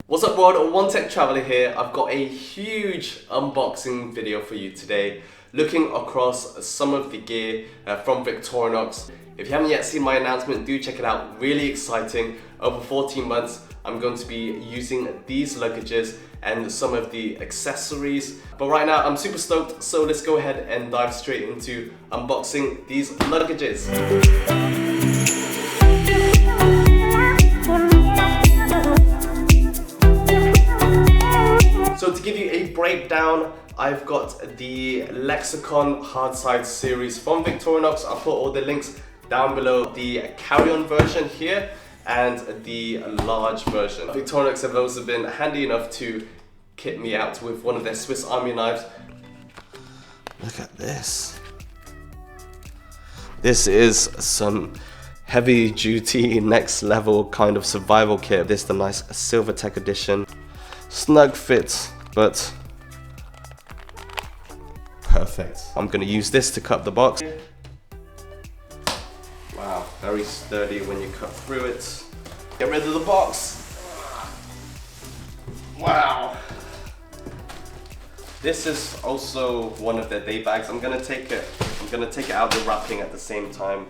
What's up world, One Tech Traveler here. I've got a huge unboxing video for you today, looking across some of the gear from Victorinox. If you haven't yet seen my announcement, do check it out. Really exciting. Over 14 months, I'm going to be using these luggages and some of the accessories. But right now, I'm super stoked, so let's go ahead and dive straight into unboxing these luggages. So to give you a breakdown, I've got the Lexicon Hardside series from Victorinox. I'll put all the links down below. The CarryOn version here and the large version. Victorinox have also been handy enough to kit me out with one of their Swiss Army knives. Look at this. This is some heavy duty, next level kind of survival kit. This is the nice Silver Tech edition. Snug fit, but perfect. I'm gonna use this to cut the box. Wow, very sturdy when you cut through it. Get rid of the box. Wow. This is also one of their day bags. I'm gonna take it out of the wrapping at the same time.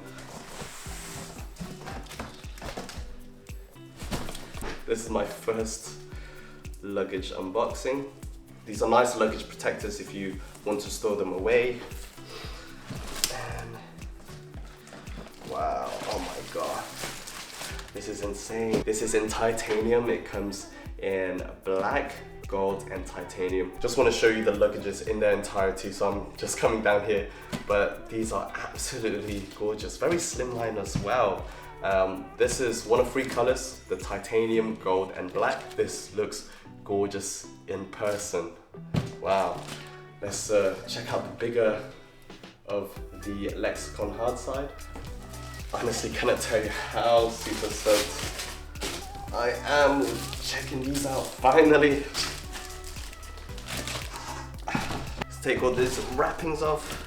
This is my first luggage unboxing. These are nice luggage protectors if you want to store them away. And wow, oh my god, this is insane. This is in titanium. It comes in black, gold and titanium. Just want to show you the luggages in their entirety, so I'm just coming down here, but these are absolutely gorgeous. Very slimline as well. This is one of three colors, the titanium, gold and black. This looks gorgeous in person. Wow. Let's check out the bigger of the Lexicon Hardside. Honestly, cannot tell you how super stoked I am checking these out finally. Let's take all these wrappings off.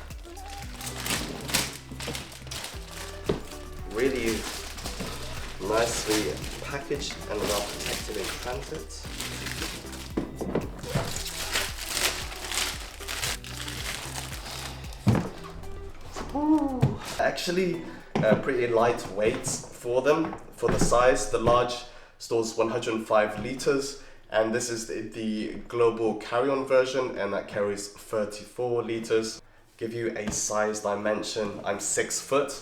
Really nicely packaged and well protected in transit. Ooh. Actually, pretty lightweight for them, for the size. The large stores 105 liters, and this is the global CarryOn version, and that carries 34 liters. Give you a size dimension, I'm 6 foot,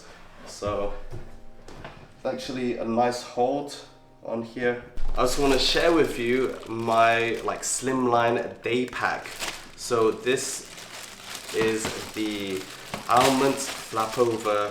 so it's actually a nice hold on here. I also want to share with you my slimline day pack. So this is the Almond flap over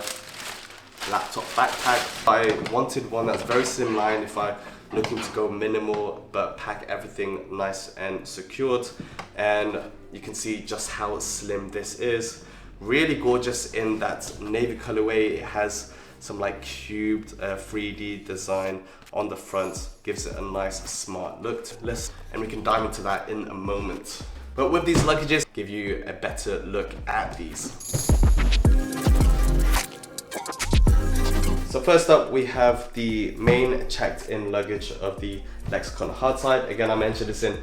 laptop backpack. I wanted one that's very slimline if I'm looking to go minimal but pack everything nice and secured, and you can see just how slim this is. Really gorgeous in that navy colorway. It has some cubed 3D design on the front, gives it a nice smart look. And we can dive into that in a moment. But with these luggages, give you a better look at these. So first up, we have the main checked-in luggage of the Lexicon Hardside. Again, I mentioned this in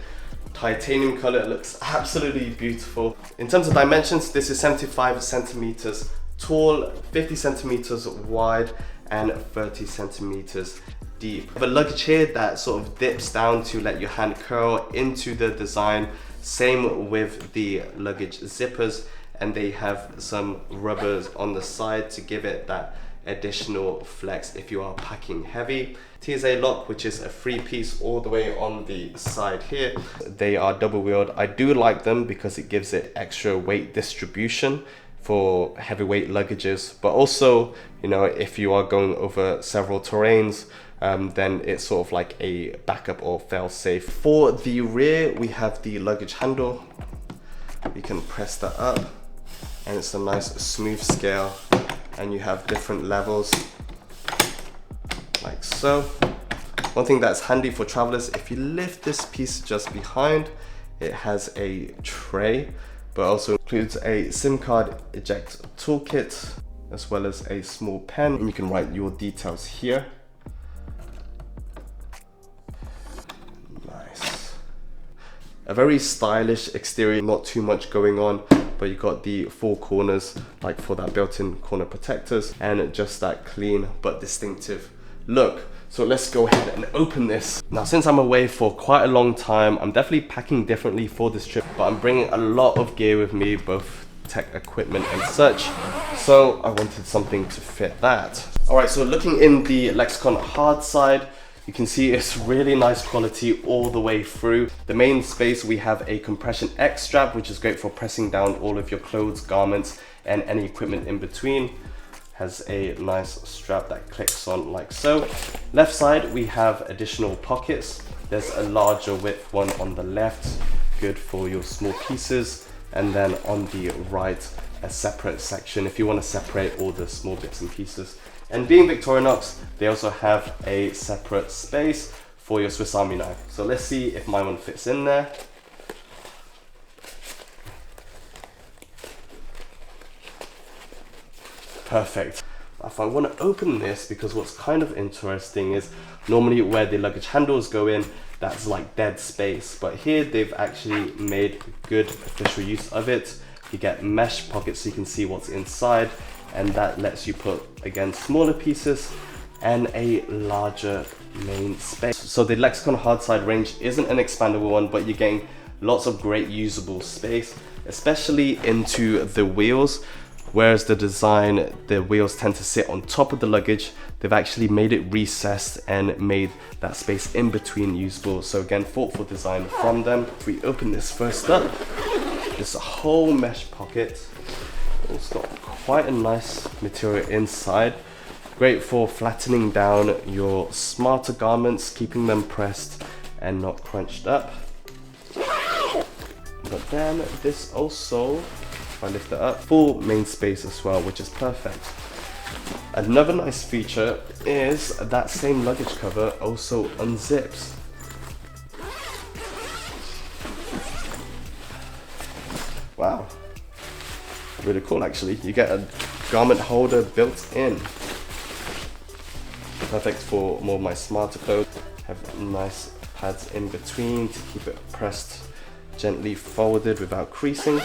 titanium color. It looks absolutely beautiful. In terms of dimensions, this is 75 centimeters tall, 50 centimeters wide, and 30 centimeters deep. I have a luggage here that sort of dips down to let your hand curl into the design. Same with the luggage zippers, and they have some rubbers on the side to give it that additional flex if you are packing heavy. TSA lock, which is a 3-piece all the way on the side here. They are double wheeled. I do like them because it gives it extra weight distribution for heavyweight luggages, but also, you know, if you are going over several terrains, then it's sort of like a backup or fail safe. For the rear, we have the luggage handle. You can press that up and it's a nice smooth scale, and you have different levels like so. One thing that's handy for travelers, if you lift this piece just behind, it has a tray, but also includes a SIM card eject toolkit, as well as a small pen, and you can write your details here. Nice. A very stylish exterior, not too much going on, but you got the 4 corners, like for that built-in corner protectors, and just that clean but distinctive look. So let's go ahead and open this. Now, since I'm away for quite a long time, I'm definitely packing differently for this trip, but I'm bringing a lot of gear with me, both tech equipment and such. So I wanted something to fit that. All right, so looking in the Lexicon hard side, you can see it's really nice quality all the way through. The main space, we have a compression X strap, which is great for pressing down all of your clothes, garments, and any equipment in between. Has a nice strap that clicks on like so. Left side, we have additional pockets. There's a larger width one on the left, good for your small pieces. And then on the right, a separate section if you want to separate all the small bits and pieces. And being Victorinox, they also have a separate space for your Swiss Army knife. So let's see if my one fits in there. Perfect. If I want to open this, because what's kind of interesting is normally where the luggage handles go in, that's like dead space, but here they've actually made good official use of it. You get mesh pockets so you can see what's inside, and that lets you put, again, smaller pieces and a larger main space. So the Lexicon hard side range isn't an expandable one, but you're getting lots of great usable space, especially into the wheels. Whereas the design, the wheels tend to sit on top of the luggage, they've actually made it recessed and made that space in between usable. So again, thoughtful design from them. If we open this first up, it's a whole mesh pocket. It's got quite a nice material inside. Great for flattening down your smarter garments, keeping them pressed and not crunched up. But then this also, if I lift it up, full main space as well, which is perfect. Another nice feature is that same luggage cover also unzips. Wow, really cool actually. You get a garment holder built in. Perfect for more of my smarter clothes. Have nice pads in between to keep it pressed gently forwarded without creasing.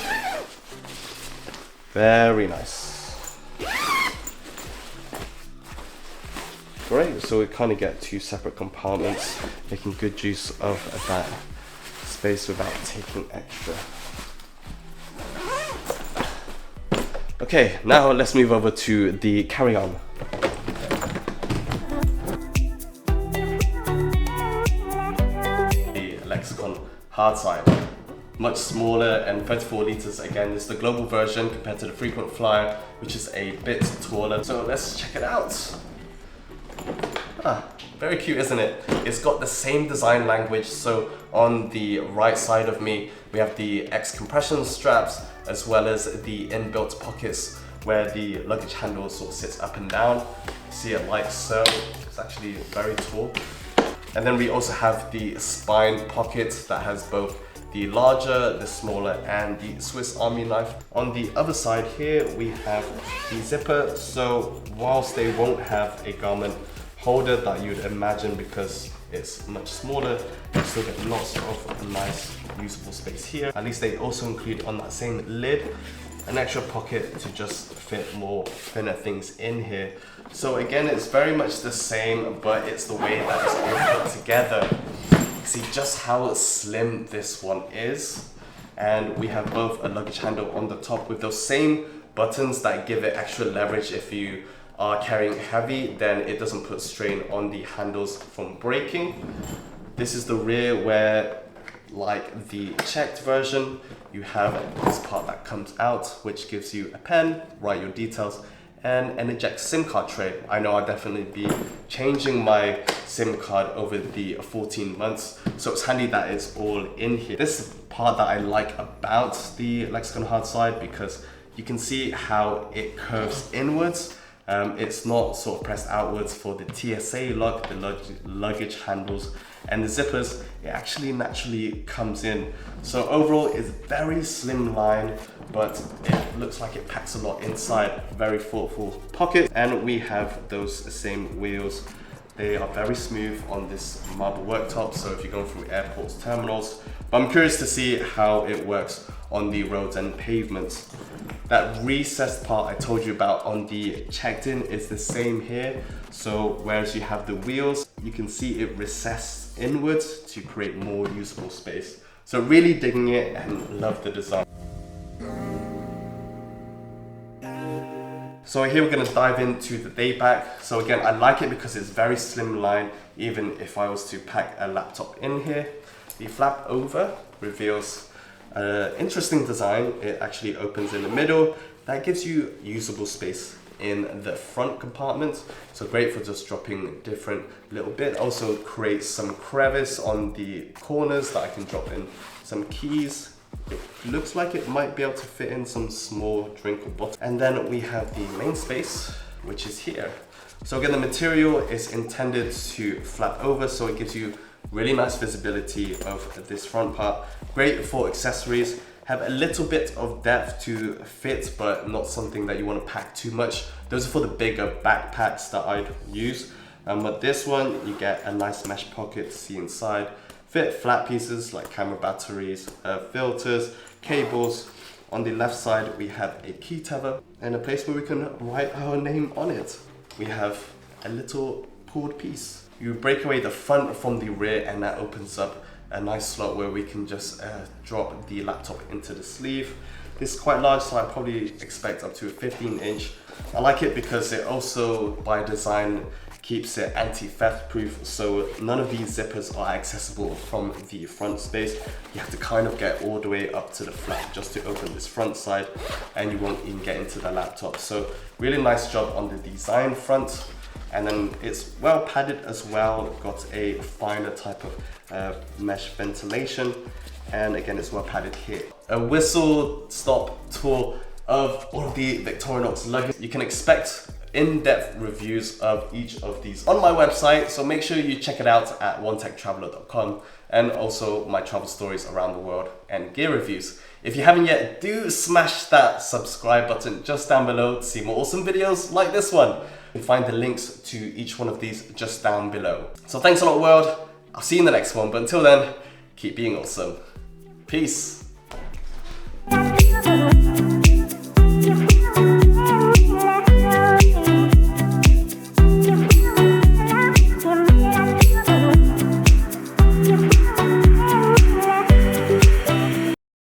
Very nice. Great, so we kind of get 2 separate compartments, making good use of that space without taking extra. Okay, now let's move over to the CarryOn. The Lexicon hard side. Much smaller and 34 liters. Again, this is the global version compared to the frequent flyer, which is a bit taller. So let's check it out. Very cute, isn't it? It's got the same design language. So on the right side of me, we have the X compression straps, as well as the inbuilt pockets where the luggage handle sort of sits up and down. See it like so. It's actually very tall. And then we also have the spine pocket that has both the larger, the smaller, and the Swiss Army knife. On the other side here, we have the zipper. So whilst they won't have a garment holder that you'd imagine because it's much smaller, you still get lots of nice usable space here. At least they also include on that same lid an extra pocket to just fit more thinner things in here. So again, it's very much the same, but it's the way that it's all put together. See just how slim this one is, and we have both a luggage handle on the top with those same buttons that give it extra leverage. If you are carrying heavy, then it doesn't put strain on the handles from breaking. This is the rear where, like the checked version, you have this part that comes out, which gives you a pen, write your details, and an eject SIM card tray. I know I'll definitely be changing my SIM card over the 14 months, so it's handy that it's all in here. This is the part that I like about the Lexicon hard side, because you can see how it curves inwards. It's not sort of pressed outwards for the TSA lock, the luggage handles, and the zippers. It actually naturally comes in. So overall, it's very slimline, but it looks like it packs a lot inside. Very thoughtful pocket, and we have those same wheels They are very smooth on this marble worktop, so if you're going through airports, terminals. But I'm curious to see how it works on the roads and pavements. That recessed part I told you about on the checked-in is the same here. So whereas you have the wheels, you can see it recessed inwards to create more usable space. So really digging it and love the design. So here we're going to dive into the day back. So again, I like it because it's very slimline, even if I was to pack a laptop in here. The flap over reveals an interesting design. It actually opens in the middle. That gives you usable space in the front compartment. So great for just dropping different little bit. Also creates some crevice on the corners that I can drop in some keys. It looks like it might be able to fit in some small drink or bottle. And then we have the main space, which is here. So again, the material is intended to flap over, so it gives you really nice visibility of this front part. Great for accessories. Have a little bit of depth to fit, but not something that you want to pack too much. Those are for the bigger backpacks that I'd use. But this one, you get a nice mesh pocket to see inside. Fit flat pieces like camera batteries, filters, cables. On the left side, we have a key tether and a place where we can write our name on it. We have a little pulled piece. You break away the front from the rear and that opens up a nice slot where we can just drop the laptop into the sleeve. This is quite large, so I probably expect up to a 15-inch. I like it because it also, by design, keeps it anti-theft proof, so none of these zippers are accessible from the front space. You have to kind of get all the way up to the flap just to open this front side, and you won't even get into the laptop. So really nice job on the design front. And then it's well padded as well. Got a finer type of mesh ventilation. And again, it's well padded here. A whistle stop tour of all of the Victorinox luggage. You can expect in-depth reviews of each of these on my website, so make sure you check it out at onetechtraveler.com, and also my travel stories around the world and gear reviews. If you haven't yet, do smash that subscribe button just down below to see more awesome videos like this one. You can find the links to each one of these just down below. So thanks a lot, world. I'll see you in the next one, but until then, keep being awesome. Peace.